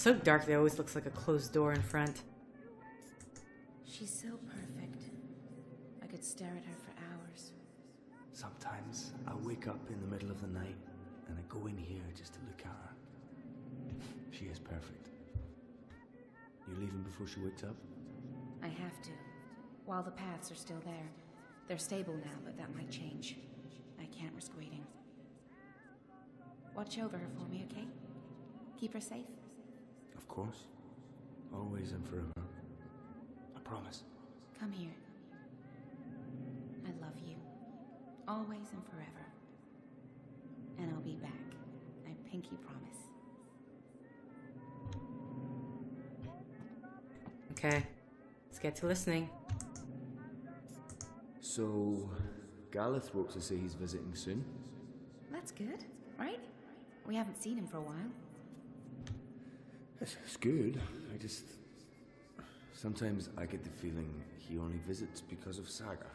so dark that it always looks like a closed door in front. She's so perfect. I could stare at her for hours. Sometimes I wake up in the middle of the night and I go in here just to look at her. She is perfect. You leaving before she wakes up? I have to. While the paths are still there. They're stable now, but that might change. I can't risk waiting. Watch over her for me, okay? Keep her safe? Of course. Always and forever. I promise. Come here. I love you. Always and forever. And I'll be back. I pinky promise. Okay, let's get to listening. So, Gareth wrote to say he's visiting soon? That's good, right? We haven't seen him for a while. It's good. Sometimes I get the feeling he only visits because of Saga.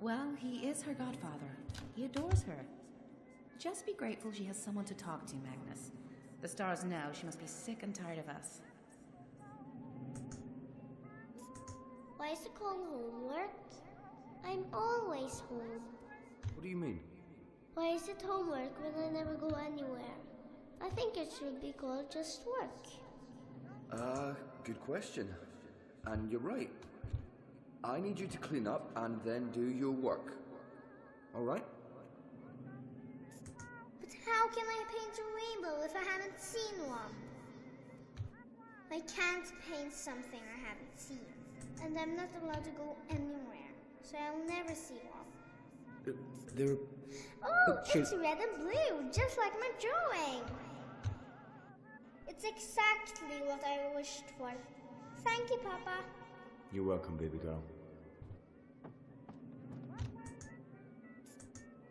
Well, he is her godfather. He adores her. Just be grateful she has someone to talk to, Magnus. The stars know she must be sick and tired of us. Why is it called homework? I'm always home. What do you mean? Why is it homework when I never go anywhere? I think it should be called just work. Good question. And you're right. I need you to clean up and then do your work. Alright? But how can I paint a rainbow if I haven't seen one? I can't paint something I haven't seen. And I'm not allowed to go anywhere, so I'll never see one. There... Oh, it's red and blue, just like my drawing. It's exactly what I wished for. Thank you, Papa. You're welcome, baby girl.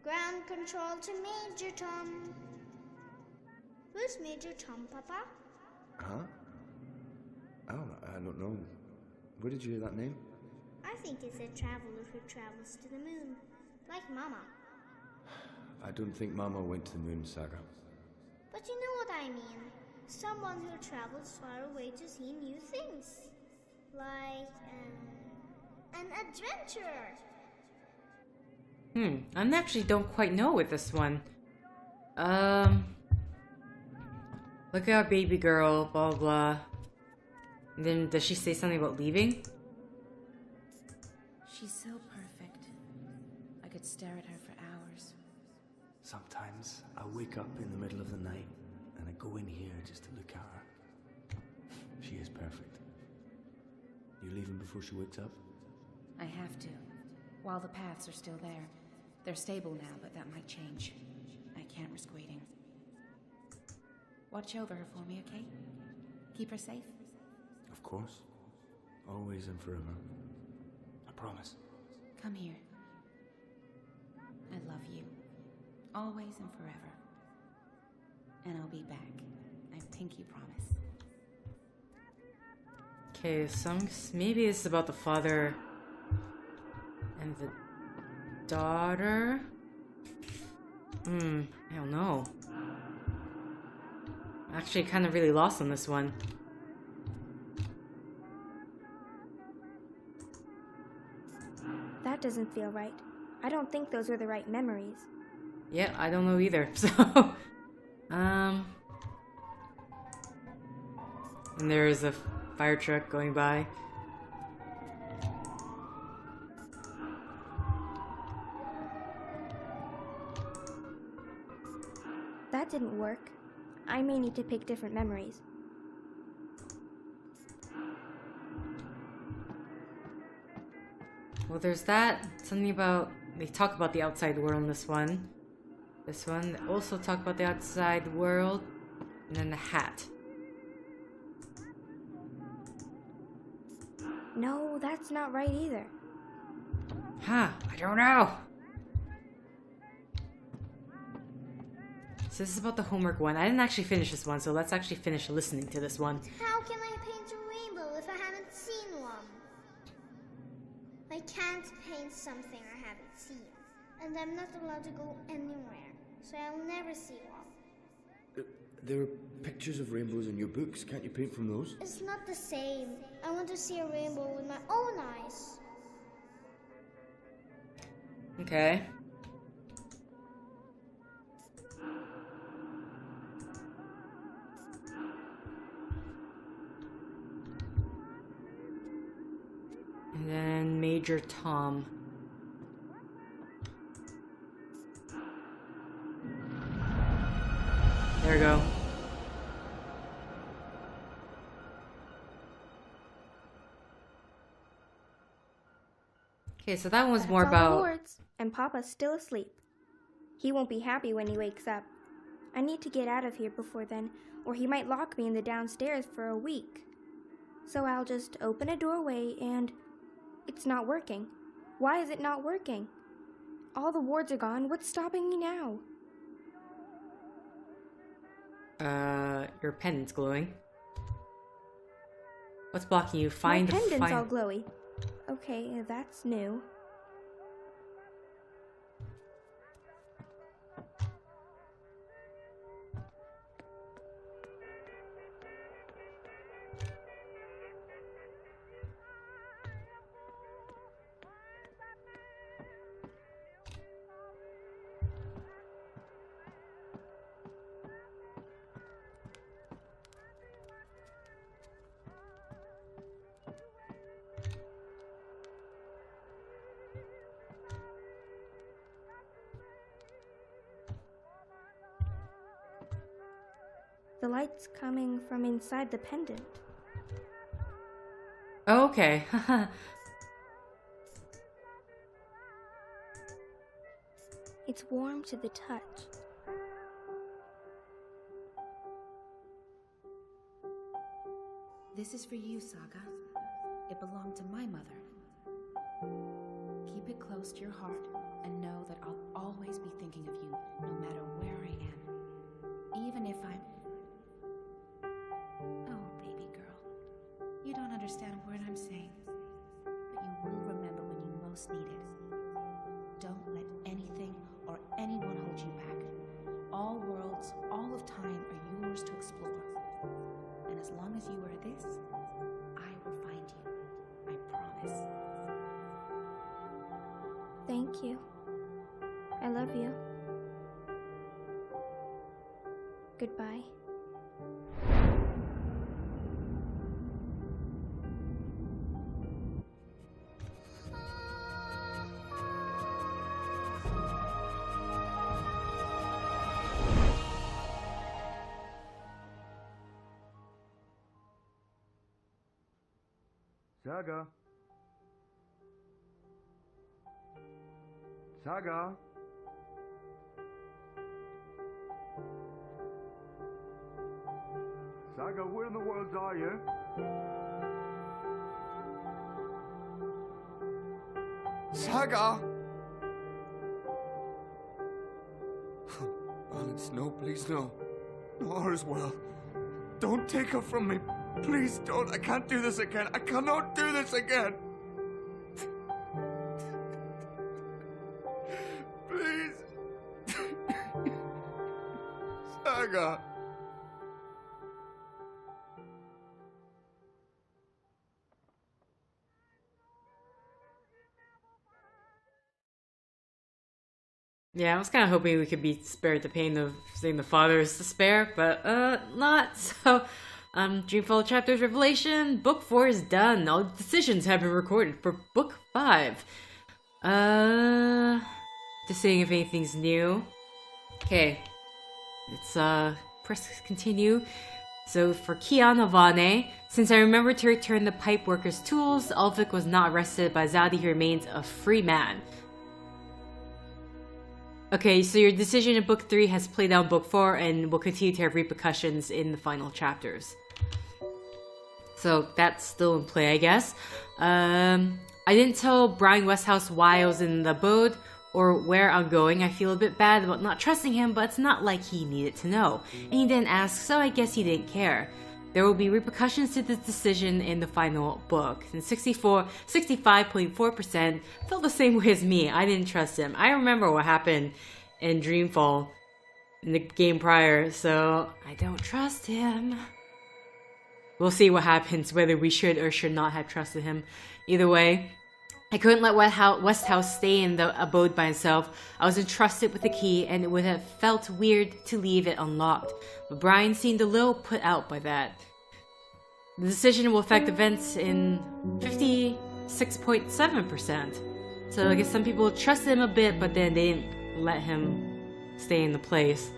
Ground control to Major Tom. Who's Major Tom, Papa? Huh? I don't know. Where did you hear that name? I think it's a traveler who travels to the moon, like Mama. I don't think Mama went to the moon, Saga. But you know what I mean. Someone who travels far away to see new things. Like, an adventurer. I actually don't quite know with this one. Look at our baby girl, blah blah. And then does she say something about leaving? She's so perfect. I could stare at her for hours. Sometimes I wake up in the middle of the night and I go in here just to look at her. She is perfect. You leaving before she wakes up? I have to. While the paths are still there. They're stable now, but that might change. I can't risk waiting. Watch over her for me, okay? Keep her safe? Of course. Always and forever. I promise. Come here. I love you. Always and forever. And I'll be back. I pinky promise. Okay, maybe this is about the father and the daughter? I don't know. I'm actually kind of really lost on this one. That doesn't feel right. I don't think those are the right memories. Yeah, I don't know either. So, and there is a fire truck going by. That didn't work. I may need to pick different memories. Well, there's that. Something about... They talk about the outside world in this one. This one. They also talk about the outside world. And then the hat. No, that's not right either. Huh, I don't know. So this is about the homework one. I didn't actually finish this one, so let's actually finish listening to this one. How can I paint a rainbow if I haven't seen one? I can't paint something I haven't seen. And I'm not allowed to go anywhere, so I'll never see one. There are pictures of rainbows in your books. Can't you paint from those? It's not the same. I want to see a rainbow with my own eyes. Okay. And then Major Tom. There we go. Okay, so that one's more That's all the about... wards, and Papa's still asleep. He won't be happy when he wakes up. I need to get out of here before then, or he might lock me in the downstairs for a week. So I'll just open a doorway and... It's not working. Why is it not working? All the wards are gone. What's stopping me now? Your pendant's glowing. What's blocking you? Find My pendant's all glowy. Okay, that's new. The light's coming from inside the pendant. Oh, okay. It's warm to the touch. This is for you, Saga. It belonged to my mother. Keep it close to your heart and know that I'll always be thinking of you, no matter where I am. Even if I'm... Oh, baby girl. You don't understand a word I'm saying, but you will remember when you most need it. Don't let anything or anyone hold you back. All worlds, all of time are yours to explore. And as long as you wear this, I will find you. I promise. Thank you. I love you. Goodbye. Saga. Saga. Saga, where in the world are you? Saga! Alex, no, please, no. No, all is well. Don't take her from me. Please don't. I can't do this again. I cannot do this again. Please. Saga. Yeah, I was kind of hoping we could be spared the pain of seeing the father's despair, but not. So, Dreamfall Chapters Revelation, Book 4 is done. All decisions have been recorded for Book 5. Just seeing if anything's new. Okay, let's press continue. So for Kian Avane, since I remember to return the pipe worker's tools, Ulvik was not arrested by Zadi. He remains a free man. Okay, so your decision in Book 3 has played out in Book 4 and will continue to have repercussions in the final chapters. So that's still in play, I guess. I didn't tell Brian Westhouse why I was in the abode or where I'm going. I feel a bit bad about not trusting him, but it's not like he needed to know. And he didn't ask, so I guess he didn't care. There will be repercussions to this decision in the final book. And 65.4% felt the same way as me. I didn't trust him. I remember what happened in Dreamfall. in the game prior, so I don't trust him. We'll see what happens, whether we should or should not have trusted him. Either way, I couldn't let Westhouse stay in the abode by himself. I was entrusted with the key, and it would have felt weird to leave it unlocked. But Brian seemed a little put out by that. The decision will affect events in 56.7%. So I guess some people trusted him a bit, but then they didn't let him stay in the place.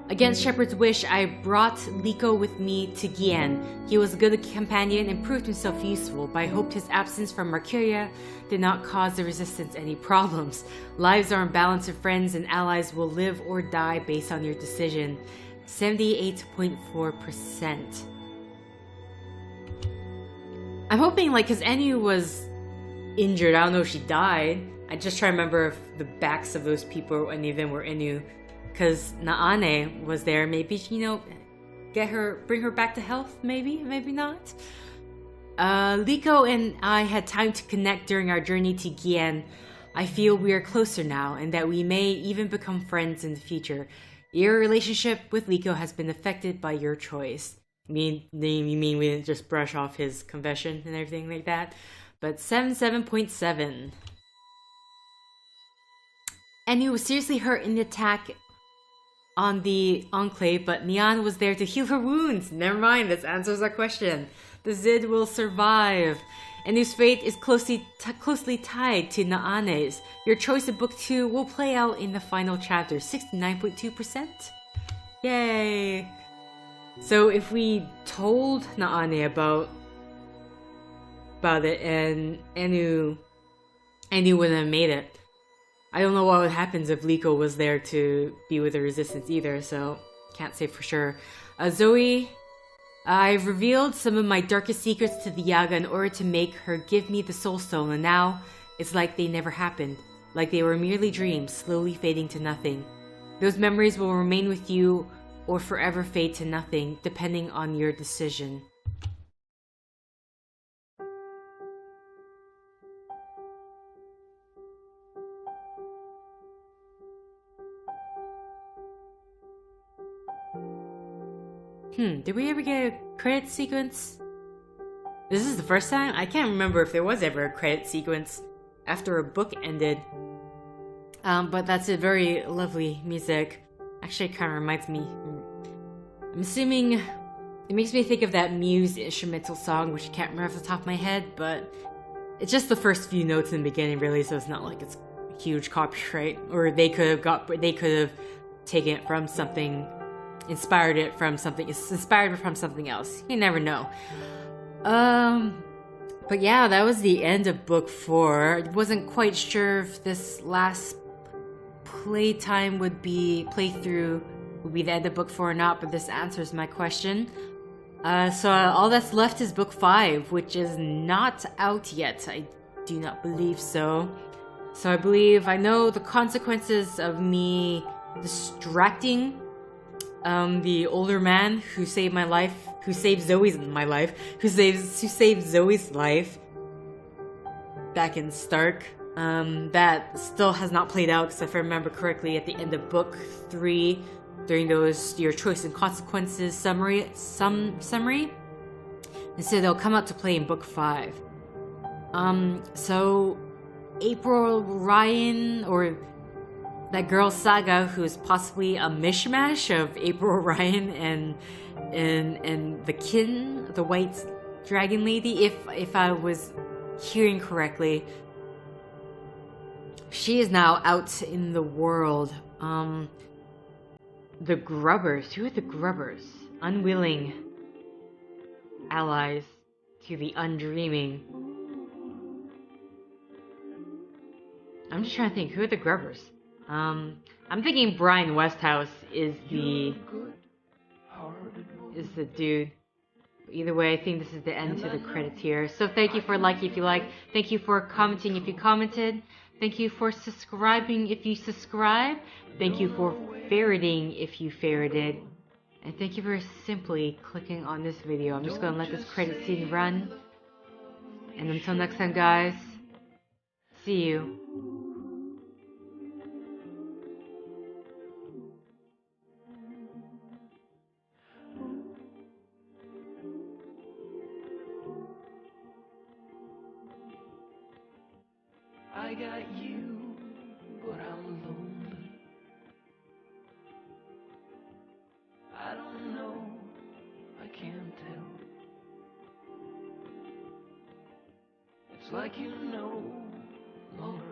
Against Shepard's wish, I brought Liko with me to Kian. He was a good companion and proved himself useful, but I hoped his absence from Mercuria did not cause the Resistance any problems. Lives are in balance, and friends and allies will live or die based on your decision. 78.4%. I'm hoping, like, because Enu was injured, I don't know if she died. I just try to remember if the backs of those people, any of them were Enu. Because Naane was there, maybe, you know, bring her back to health, maybe not. Liko and I had time to connect during our journey to Kian. I feel we are closer now, and that we may even become friends in the future. Your relationship with Liko has been affected by your choice. You mean we didn't just brush off his confession and everything like that? But 77.7. Enu was seriously hurt in the attack on the Enclave, but Nian was there to heal her wounds. Never mind, this answers our question. The Zid will survive. Enu's fate is closely tied to Naane's. Your choice of Book 2 will play out in the final chapter, 69.2%. Yay! So if we told Naane about it and Enu wouldn't have made it, I don't know what would happen if Liko was there to be with the Resistance either, so can't say for sure. Zoe, I've revealed some of my darkest secrets to the Yaga in order to make her give me the Soul Stone, and now it's like they never happened, like they were merely dreams, slowly fading to nothing. Those memories will remain with you or forever fade to nothing, depending on your decision. Did we ever get a credit sequence? This is the first time? I can't remember if there was ever a credit sequence after a book ended. But that's a very lovely music. Actually, it kind of reminds me. I'm assuming it makes me think of that Muse instrumental song, which I can't remember off the top of my head, but it's just the first few notes in the beginning, really, so it's not like it's a huge copyright. Or they could have taken it from something. Inspired it from something else. You never know. But yeah, that was the end of book 4. I wasn't quite sure if this last playthrough would be the end of book 4 or not, but this answers my question. So all that's left is book 5, which is not out yet. I do not believe so. So I know the consequences of me distracting the older man who saved my life, who saved Zoe's life back in Stark. That still has not played out, because if I remember correctly, at the end of book 3, during those your choice and consequences summary, and so they'll come out to play in book 5. So April Ryan, or that girl Saga, who's possibly a mishmash of April Ryan and the Kin, the white dragon lady, if I was hearing correctly. She is now out in the world. The Grubbers. Who are the Grubbers? Unwilling allies to the Undreaming. I'm just trying to think. Who are the Grubbers? I'm thinking Brian Westhouse is the dude. Either way, I think this is the end to the credits here. So thank you for liking if you like. Thank you for commenting if you commented. Thank you for subscribing if you subscribe. Thank you for ferreting if you ferreted. And thank you for simply clicking on this video. I'm just going to let this credit scene run. And until next time, guys, see you. got you, but I'm lonely. I don't know, I can't tell. It's like you no longer